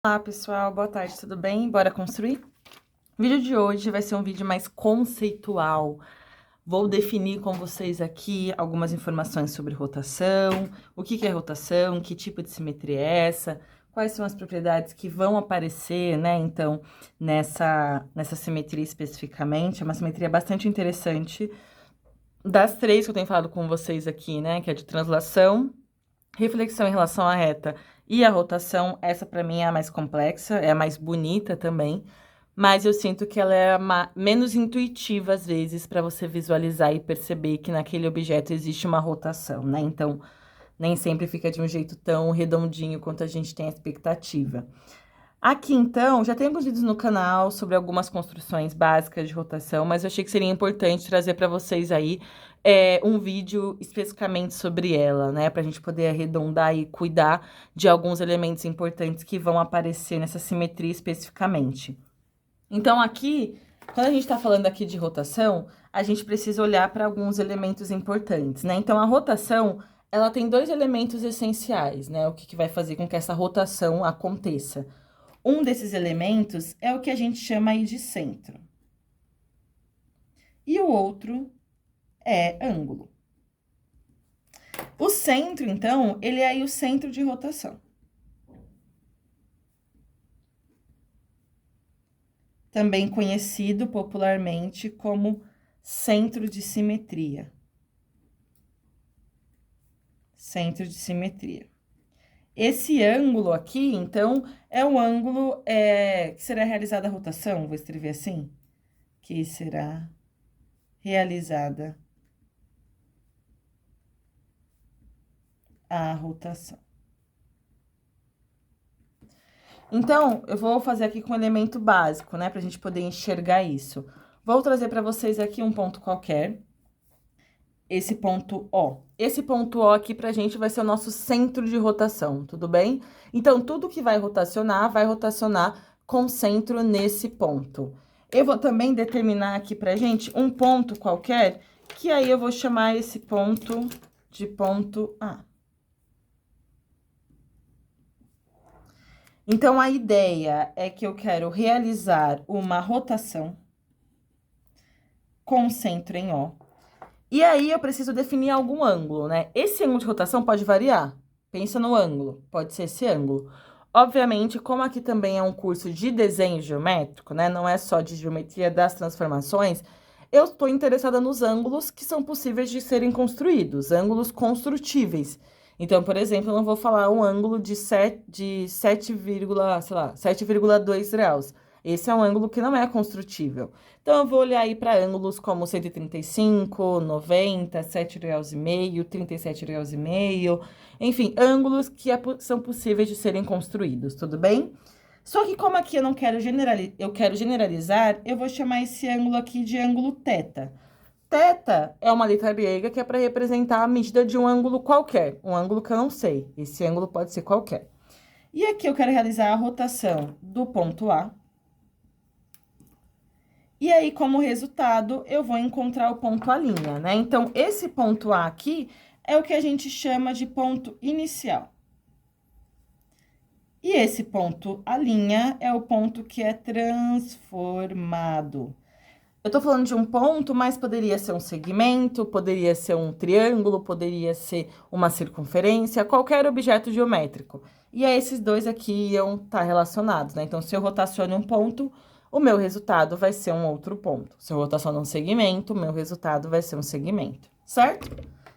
Olá pessoal, boa tarde, tudo bem? Bora construir? O vídeo de hoje vai ser um vídeo mais conceitual. Vou definir com vocês aqui algumas informações sobre rotação, o que é rotação, que tipo de simetria é essa, quais são as propriedades que vão aparecer, né, então, nessa simetria especificamente. É uma simetria bastante interessante. Das três que eu tenho falado com vocês aqui, né, que é de translação, reflexão em relação à reta e a rotação, essa para mim é a mais complexa, é a mais bonita também, mas eu sinto que ela é menos intuitiva às vezes para você visualizar e perceber que naquele objeto existe uma rotação, né? Então, nem sempre fica de um jeito tão redondinho quanto a gente tem a expectativa. Aqui, então, já tem alguns vídeos no canal sobre algumas construções básicas de rotação, mas eu achei que seria importante trazer para vocês aí um vídeo especificamente sobre ela, né? Para a gente poder arredondar e cuidar de alguns elementos importantes que vão aparecer nessa simetria especificamente. Então, aqui, quando a gente está falando aqui de rotação, a gente precisa olhar para alguns elementos importantes, né? Então, a rotação, ela tem dois elementos essenciais, né? O que vai fazer com que essa rotação aconteça. Um desses elementos é o que a gente chama aí de centro. E o outro é ângulo. O centro, então, ele é aí o centro de rotação. Também conhecido popularmente como centro de simetria. Centro de simetria. Esse ângulo aqui, então, é o ângulo que será realizada a rotação, vou escrever assim, que será realizada a rotação. Então, eu vou fazer aqui com um elemento básico, né, pra gente poder enxergar isso. Vou trazer para vocês aqui um ponto qualquer, esse ponto O. Esse ponto O aqui pra gente vai ser o nosso centro de rotação, tudo bem? Então, tudo que vai rotacionar com centro nesse ponto. Eu vou também determinar aqui pra gente um ponto qualquer, que aí eu vou chamar esse ponto de ponto A. Então, a ideia é que eu quero realizar uma rotação com centro em O. E aí, eu preciso definir algum ângulo, né? Esse ângulo de rotação pode variar. Pensa no ângulo, pode ser esse ângulo. Obviamente, como aqui também é um curso de desenho geométrico, né? Não é só de geometria das transformações, eu estou interessada nos ângulos que são possíveis de serem construídos, ângulos construtíveis. Então, por exemplo, eu não vou falar um ângulo de 7,2 graus. Esse é um ângulo que não é construtível. Então, eu vou olhar aí para ângulos como 135, 90, 7 graus e meio, 37 graus e meio, enfim, ângulos que são possíveis de serem construídos, tudo bem? Só que como aqui eu não quero eu quero generalizar, eu vou chamar esse ângulo aqui de ângulo θ. Θ é uma letra grega que é para representar a medida de um ângulo qualquer, um ângulo que eu não sei. Esse ângulo pode ser qualquer. E aqui eu quero realizar a rotação do ponto A. E aí, como resultado, eu vou encontrar o ponto A', né? Então, esse ponto A aqui é o que a gente chama de ponto inicial. E esse ponto A' é o ponto que é transformado. Eu tô falando de um ponto, mas poderia ser um segmento, poderia ser um triângulo, poderia ser uma circunferência, qualquer objeto geométrico. E aí, esses dois aqui iam estar relacionados, né? Então, se eu rotaciono um ponto, o meu resultado vai ser um outro ponto. Se eu rotaciono um segmento, o meu resultado vai ser um segmento, certo?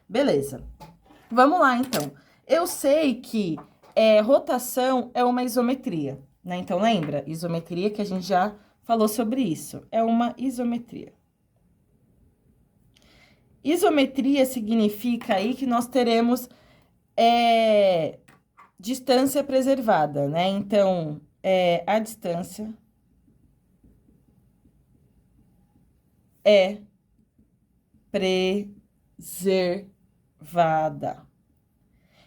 Beleza. Vamos lá, então. Eu sei que rotação é uma isometria, né? Então, lembra? Isometria que a gente já falou sobre isso. É uma isometria. Isometria significa aí que nós teremos distância preservada, né? Então, a distância é preservada.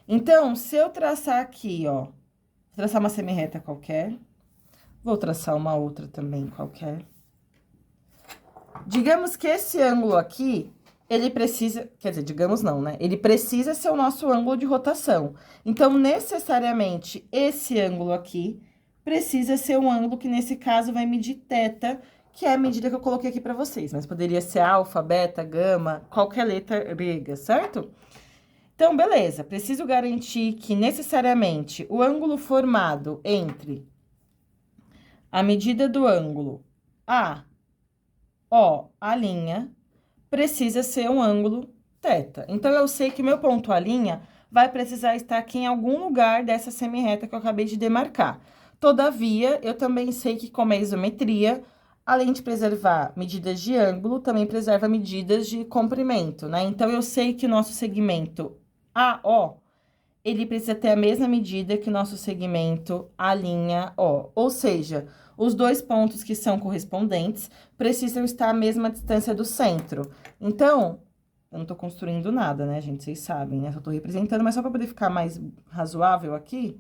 Então, se eu traçar aqui, ó, traçar uma semirreta qualquer, vou traçar uma outra também qualquer. Digamos que esse ângulo aqui, ele precisa, quer dizer, digamos não, né? Ele precisa ser o nosso ângulo de rotação. Então, necessariamente, esse ângulo aqui precisa ser um ângulo que, nesse caso, vai medir θ, que é a medida que eu coloquei aqui para vocês. Mas poderia ser alfa, beta, gama, qualquer letra grega, certo? Então, beleza. Preciso garantir que, necessariamente, o ângulo formado entre a medida do ângulo A, O, a linha, precisa ser um ângulo θ. Então, eu sei que o meu ponto A' vai precisar estar aqui em algum lugar dessa semirreta que eu acabei de demarcar. Todavia, eu também sei que, como é isometria, além de preservar medidas de ângulo, também preserva medidas de comprimento, né? Então, eu sei que o nosso segmento AO, ele precisa ter a mesma medida que o nosso segmento A'O. Ou seja, os dois pontos que são correspondentes precisam estar à mesma distância do centro. Então, eu não tô construindo nada, né, gente? Vocês sabem, né? Só tô representando, mas só para poder ficar mais razoável aqui,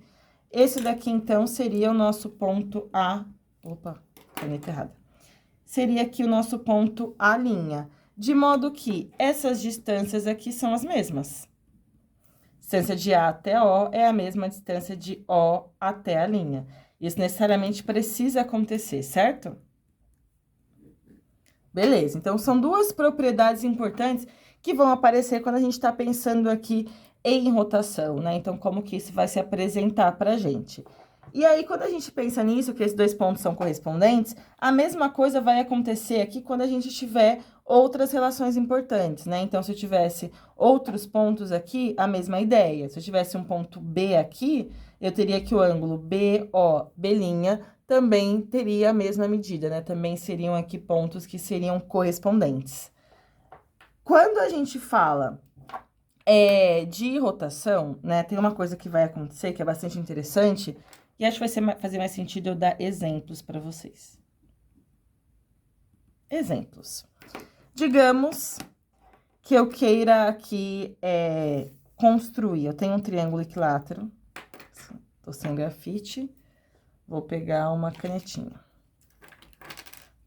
esse daqui, então, seria o nosso ponto A. Opa, caneta errada. Seria aqui o nosso ponto A'. De modo que essas distâncias aqui são as mesmas. Distância de A até O é a mesma distância de O até a linha. Isso necessariamente precisa acontecer, certo? Beleza, então são duas propriedades importantes que vão aparecer quando a gente está pensando aqui em rotação, né? Então, como que isso vai se apresentar pra gente. E aí, quando a gente pensa nisso, que esses dois pontos são correspondentes, a mesma coisa vai acontecer aqui quando a gente tiver outras relações importantes, né? Então, se eu tivesse outros pontos aqui, a mesma ideia. Se eu tivesse um ponto B aqui, eu teria que o ângulo BOB' também teria a mesma medida, né? Também seriam aqui pontos que seriam correspondentes. Quando a gente fala de rotação, né? Tem uma coisa que vai acontecer que é bastante interessante, e acho que vai fazer mais sentido eu dar exemplos para vocês. Exemplos. Digamos que eu queira aqui construir. Eu tenho um triângulo equilátero. Tô sem grafite. Vou pegar uma canetinha.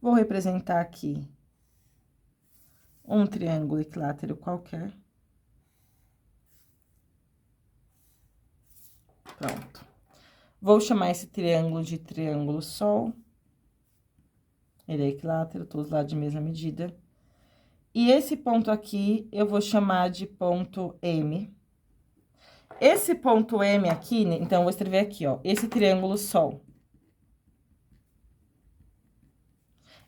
Vou representar aqui um triângulo equilátero qualquer. Pronto. Vou chamar esse triângulo de triângulo Sol. Ele é equilátero, todos lá de mesma medida. E esse ponto aqui, eu vou chamar de ponto M. Esse ponto M aqui, então, eu vou escrever aqui, ó, esse triângulo Sol.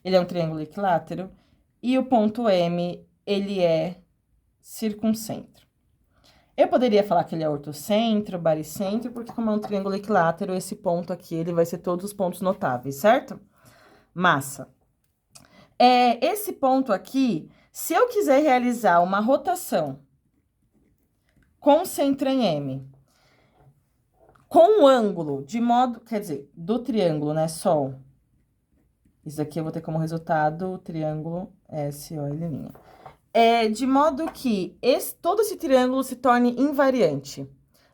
Ele é um triângulo equilátero. E o ponto M, ele é circuncentro. Eu poderia falar que ele é ortocentro, baricentro, porque como é um triângulo equilátero, esse ponto aqui, ele vai ser todos os pontos notáveis, certo? Massa. Esse ponto aqui, se eu quiser realizar uma rotação com centro em M, com um ângulo de modo, quer dizer, do triângulo, né, Sol. Isso aqui eu vou ter como resultado o triângulo SOL'. De modo que todo esse triângulo se torne invariante.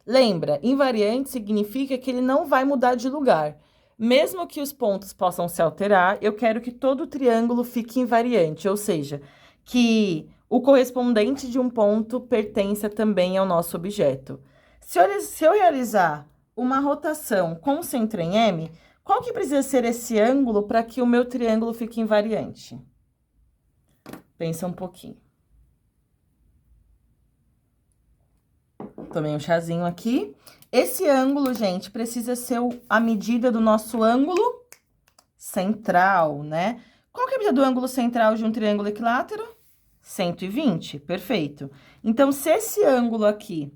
Lembra, invariante significa que ele não vai mudar de lugar. Mesmo que os pontos possam se alterar, eu quero que todo o triângulo fique invariante, ou seja, que o correspondente de um ponto pertença também ao nosso objeto. Se eu realizar uma rotação com centro em M, qual que precisa ser esse ângulo para que o meu triângulo fique invariante? Pensa um pouquinho. Tomei um chazinho aqui. Esse ângulo, gente, precisa ser a medida do nosso ângulo central, né? Qual que é a medida do ângulo central de um triângulo equilátero? 120, perfeito. Então, se esse ângulo aqui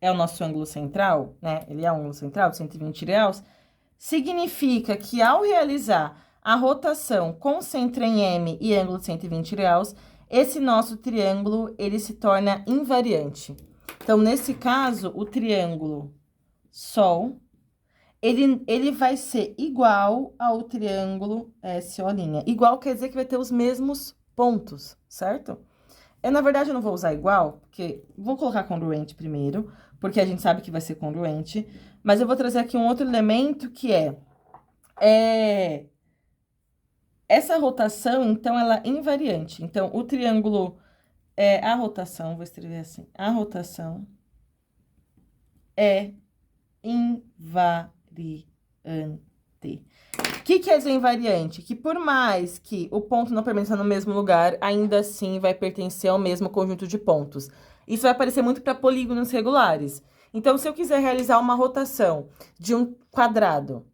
é o nosso ângulo central, né? Ele é um ângulo central de 120 graus, significa que ao realizar a rotação com centro em M e ângulo de 120 graus, esse nosso triângulo, ele se torna invariante. Então, nesse caso, o triângulo Sol, ele vai ser igual ao triângulo SO'. Igual quer dizer que vai ter os mesmos pontos, certo? Na verdade, eu não vou usar igual, porque vou colocar congruente primeiro, porque a gente sabe que vai ser congruente. Mas eu vou trazer aqui um outro elemento que essa rotação, então, ela é invariante. Então, o triângulo, a rotação, vou escrever assim, a rotação é invariante. O que quer dizer invariante? Que por mais que o ponto não permaneça no mesmo lugar, ainda assim vai pertencer ao mesmo conjunto de pontos. Isso vai aparecer muito para polígonos regulares. Então, se eu quiser realizar uma rotação de um quadrado,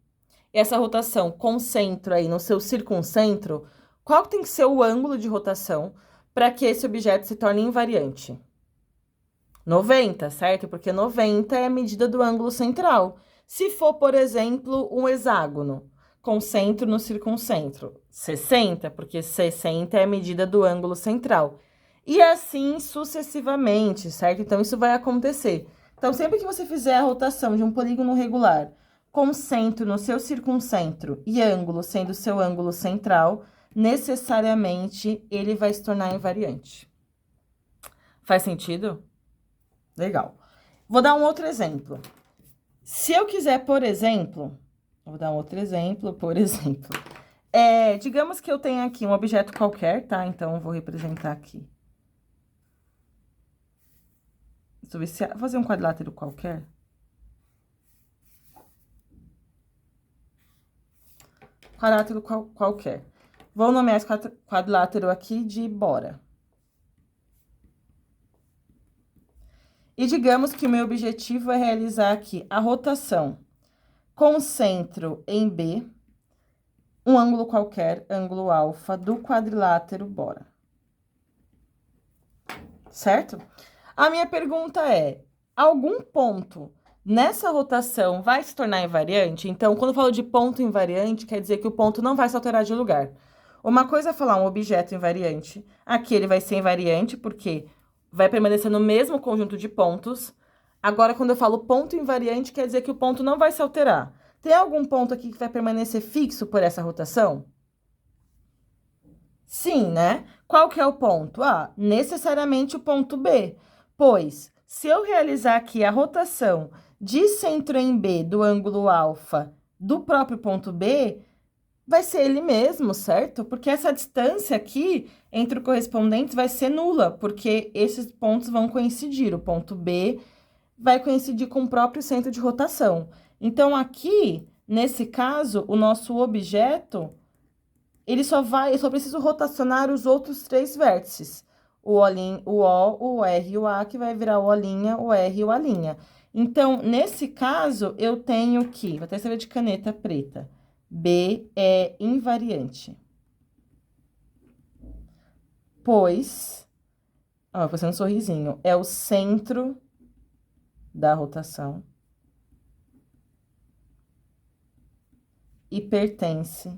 essa rotação com centro aí no seu circuncentro, qual tem que ser o ângulo de rotação para que esse objeto se torne invariante? 90, certo? Porque 90 é a medida do ângulo central. Se for, por exemplo, um hexágono com centro no circuncentro, 60, porque 60 é a medida do ângulo central. E assim sucessivamente, certo? Então, isso vai acontecer. Então, sempre que você fizer a rotação de um polígono regular com centro no seu circuncentro e ângulo sendo seu ângulo central, necessariamente ele vai se tornar invariante. Faz sentido? Legal. Vou dar um outro exemplo. Se eu quiser, por exemplo, vou dar um outro exemplo, por exemplo. Digamos que eu tenha aqui um objeto qualquer, tá? Então, eu vou representar aqui. Vou fazer um quadrilátero qualquer. Quadrilátero qualquer. Vou nomear esse quadrilátero aqui de bora. E digamos que o meu objetivo é realizar aqui a rotação com centro em B, um ângulo qualquer, ângulo alfa, do quadrilátero bora. Certo? A minha pergunta é, algum ponto nessa rotação vai se tornar invariante? Então, quando eu falo de ponto invariante, quer dizer que o ponto não vai se alterar de lugar. Uma coisa é falar um objeto invariante, aqui ele vai ser invariante porque vai permanecer no mesmo conjunto de pontos. Agora, quando eu falo ponto invariante, quer dizer que o ponto não vai se alterar. Tem algum ponto aqui que vai permanecer fixo por essa rotação? Sim, né? Qual que é o ponto? Ah, necessariamente o ponto B. Pois, se eu realizar aqui a rotação de centro em B do ângulo alfa do próprio ponto B, vai ser ele mesmo, certo? Porque essa distância aqui entre os correspondentes vai ser nula, porque esses pontos vão coincidir. O ponto B vai coincidir com o próprio centro de rotação. Então, aqui, nesse caso, o nosso objeto, eu só preciso rotacionar os outros 3 vértices. O O, o R e o A, que vai virar o O', o R e o A'. Então, nesse caso, eu tenho que, vou até escrever de caneta preta, B é invariante. Pois, ó, fazendo um sorrisinho, é o centro da rotação e pertence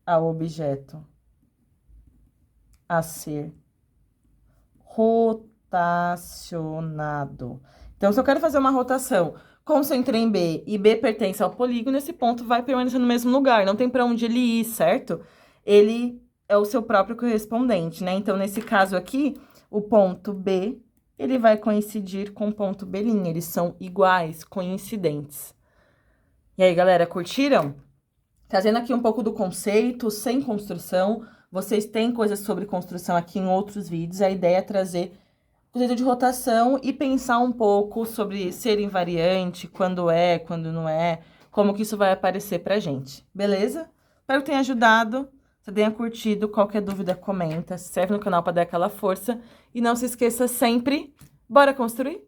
ao objeto a ser rotacionado. Então, se eu quero fazer uma rotação com centro em B e B pertence ao polígono, esse ponto vai permanecer no mesmo lugar, não tem para onde ele ir, certo? Ele é o seu próprio correspondente, né? Então, nesse caso aqui, o ponto B, ele vai coincidir com o ponto B', eles são iguais, coincidentes. E aí, galera, curtiram? Trazendo aqui um pouco do conceito, sem construção. Vocês têm coisas sobre construção aqui em outros vídeos. A ideia é trazer o conceito de rotação e pensar um pouco sobre ser invariante, quando não é, como que isso vai aparecer pra gente. Beleza? Espero que tenha ajudado. Se tenha curtido, qualquer dúvida, comenta. Se inscreve no canal para dar aquela força. E não se esqueça sempre, bora construir?